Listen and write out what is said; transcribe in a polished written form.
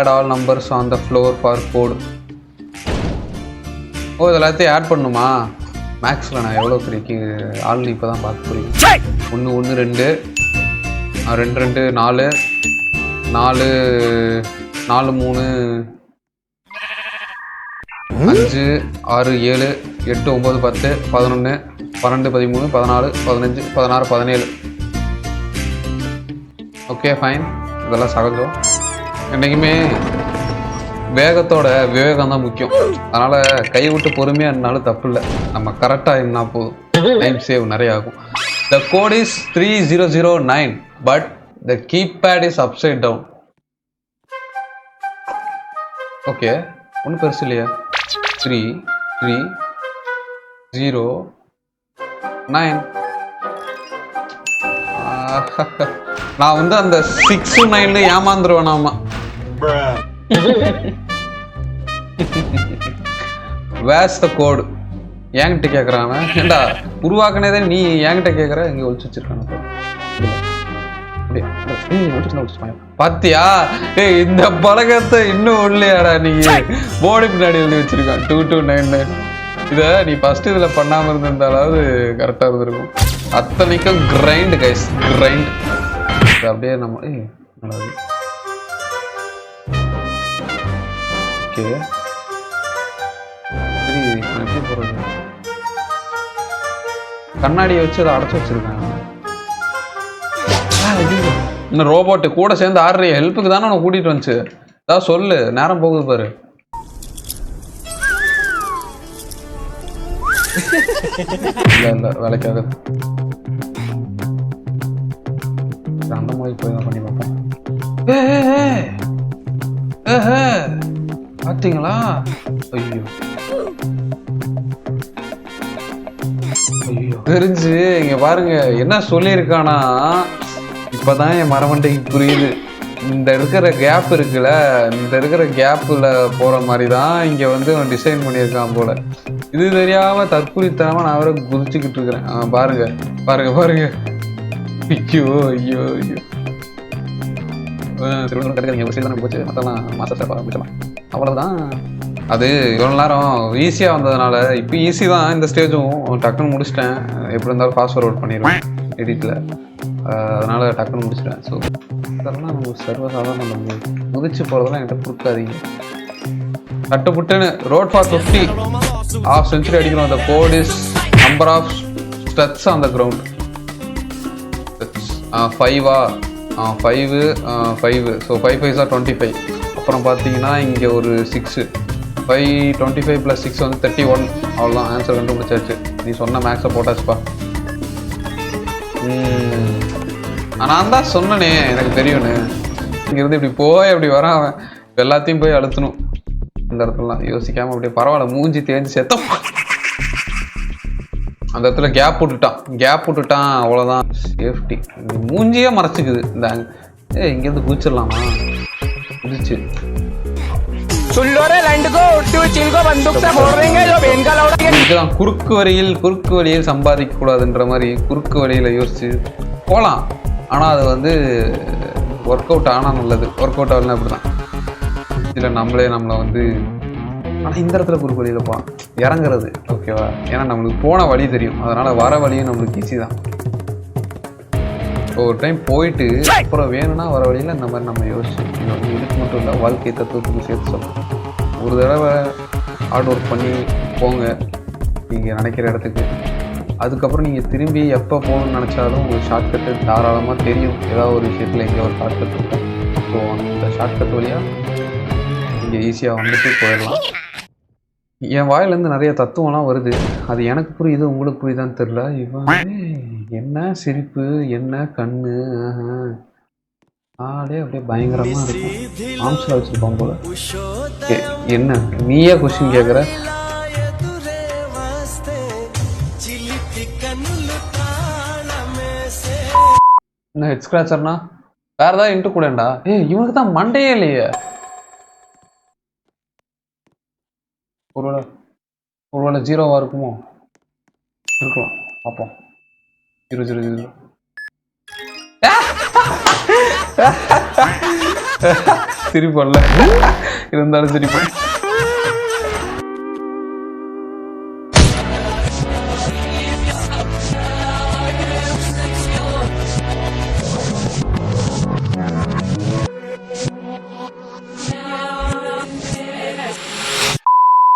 Add all numbers on the floor for code. ஓ இது எல்லாத்தையும் ஆட் பண்ணுமா? மேக்ஸில் நான் எவ்வளோ பெரிய ஆள் இப்போ தான் பார்க்க புரியும். 1 1 2 2 2 4 4 4 3 5 6 7 8 9 10 11 12 13 14 15 16 17. ஓகே ஃபைன், இதெல்லாம் சகஜம். என்றைக்குமே வேகத்தோட விவேகம் தான் முக்கியம். அதனால் கை விட்டு பொறுமையாக இருந்தாலும் தப்பு இல்லை, நம்ம கரெக்டாக இருந்தால் போதும். டைம் சேவ் நிறைய ஆகும். The code is 3009 but the keypad is upside down. Okay, ஒன்றும் பெருசு இல்லையா? 3 3 0 9. நான் வந்து அந்த 6 9 ஏமாந்துருவேனாமா. வேர்ஸ் த கோடு என்கிட்ட கேட்குறாங்க. ஏண்டா உருவாக்குனதே நீ என்கிட்ட கேட்குற? எங்கே ஒழிச்சு வச்சிருக்காங்க பாத்தியா? இந்த பழக்கத்தை இன்னும் இல்லையாடா நீ? போர்டு பின்னாடி எழுதி வச்சிருக்கான் 2299. இதை நீ ஃபர்ஸ்ட் இதில் பண்ணாமல் இருந்திருந்தாலாவது கரெக்டாக இருந்திருக்கும். அத்தனைக்கும் கிரைண்ட் கைஸ், கிரைண்ட். அப்படியே நம்ம ஓகே சரி, எப்படி போகிறது? கண்ணாடியை வச்சு அதை அடைச்சி வச்சிருக்காங்க. இன்னும் ரோபோட்டு கூட சேர்ந்து ஆடுறிய ஹெல்ப்புக்கு தானே உனக்கு கூட்டிகிட்டு வந்துச்சு. அதான் சொல்லு, நேரம் போகுது பாரு. இல்லை வேலைக்காக அந்த மாதிரி போய் தான் பண்ணி பார்ப்போம். பார்த்தீங்களா? ஐயோ ஐயோ தெரிஞ்சு இங்க பாருங்க என்ன சொல்லியிருக்கானா. இப்பதான் என் மரமண்டைக்கு புரியுது. இந்த இருக்கிற கேப் இருக்குல்ல, இந்த இருக்கிற கேப்பில் போகிற மாதிரி தான் இங்கே வந்து அவன் டிசைன் பண்ணியிருக்கான் போல. இது தெரியாம தற்குறித்தனமாக நான் அவரை குதிச்சுக்கிட்டு இருக்கிறேன். பாருங்க பாருங்க பாருங்க. ஐயோ ஐயோ ஐயோ. போச்சு மற்றெல்லாம் மாஸ்டர் ஆரம்பிச்சலாம். அவ்வளோதான். அது இவ்வளோ நேரம் ஈஸியாக வந்ததுனால இப்போ ஈஸி தான். இந்த ஸ்டேஜும் டக்குன்னு முடிச்சிட்டேன். எப்படி இருந்தாலும் ஃபாஸ்ட் ஃபார்வர்ட் பண்ணிடுவேன் எடிட்டில். அதனால் டக்குன்னு முடிச்சிட்டேன். ஸோ இதெல்லாம் நம்ம சர்வசாதாரண நம்ம முதிச்சு போகிறதெல்லாம் என்கிட்ட கொடுக்காதீங்க. தட்டுப்புட்டுன்னு ரோட் ஃபார் 50 half century அடிக்கணும். அந்த code is number of steps on the ground. 5 5 so 5 5s are 25. அப்புறம் பார்த்தீங்கன்னா இங்கே ஒரு 6 5 25 + 6 வந்து 31. அவ்வளோதான், ஆன்சர் கண்டுபிடிச்சாச்சு. நீ சொன்ன மேக்ஸை போட்டாச்சுப்பா. நான் தான் சொன்னனே எனக்கு தெரியும்னு. இங்கேருந்து இப்படி போய் அப்படி வர அவன் எல்லாத்தையும் போய் அழுத்தணும். அந்த இடத்துலலாம் யோசிக்காமல் அப்படியே பரவாயில்ல மூஞ்சி தேஞ்சு செத்தோம். அந்த இடத்துல கேப் விட்டுட்டான் அவ்வளோதான். சேஃப்டி மூஞ்சியே மறைச்சிக்குது. இந்த இங்கேருந்து குதிச்சிடலாமா? குதிச்சு குறுக்கு வழியில் சம்பாதிக்க கூடாதுன்ற மாதிரி குறுக்கு வழியில் யோசிச்சு போகலாம். ஆனால் அது வந்து ஒர்க் அவுட் ஆனால் நல்லது. ஒர்க் அவுட் ஆகலாம் அப்படி தான். இதில் நம்மளை வந்து ஆனால் இந்த இடத்துல குறுக்கு வழியில் போகலாம், இறங்குறது ஓகேவா? ஏன்னா நம்மளுக்கு போன வழி தெரியும். அதனால் வர வழியும் நம்மளுக்கு ஈஸி தான். ஒரு டைம் போயிட்டு அப்புறம் வேணும்னா வர வழியில் இந்த மாதிரி நம்ம யோசிச்சு இதுக்கு மட்டும் இல்லை, வாழ்க்கை தத்துவத்துக்கு சேர்த்து சொல்லணும். ஒரு தடவை ஹார்ட் ஒர்க் பண்ணி போங்க நீங்கள் நினைக்கிற இடத்துக்கு. அதுக்கப்புறம் நீங்கள் திரும்பி எப்போ போகணும்னு நினச்சாலும் ஒரு ஷார்ட்கட்டு தாராளமாக தெரியும். ஏதாவது ஒரு விஷயத்தில் எங்கே ஒரு ஷார்ட்கட் இருக்கும். ஸோ அந்த ஷார்ட்கட் வழியாக இங்கே ஈஸியாக வந்துட்டு போயிடலாம். என் வாயிலேருந்து நிறைய தத்துவம்லாம் வருது. அது எனக்கு புரியுது, உங்களுக்கு புரியுதான்னு தெரில. இவன் என்ன சிரிப்பு, என்ன கண்ணு, அப்படியே பயங்கரமாக இருக்கும். ஆம்ஸில் வச்சுருப்பான் போல. என்ன நீயே கொஸ்டின் கேட்குற? என்ன ஹெட் ஸ்க்ராச்சர்னா வேறு ஏதாவது இன்ட்டு கூடண்டா? இவனுக்கு தான் மண்டையே இல்லையே. ஒருவேளை 0வா இருக்குமோ? இருக்கலாம், பார்ப்போம். 0 0 0 சிரிப்பல்ல இருந்தாலும் சிரிப்பேன்.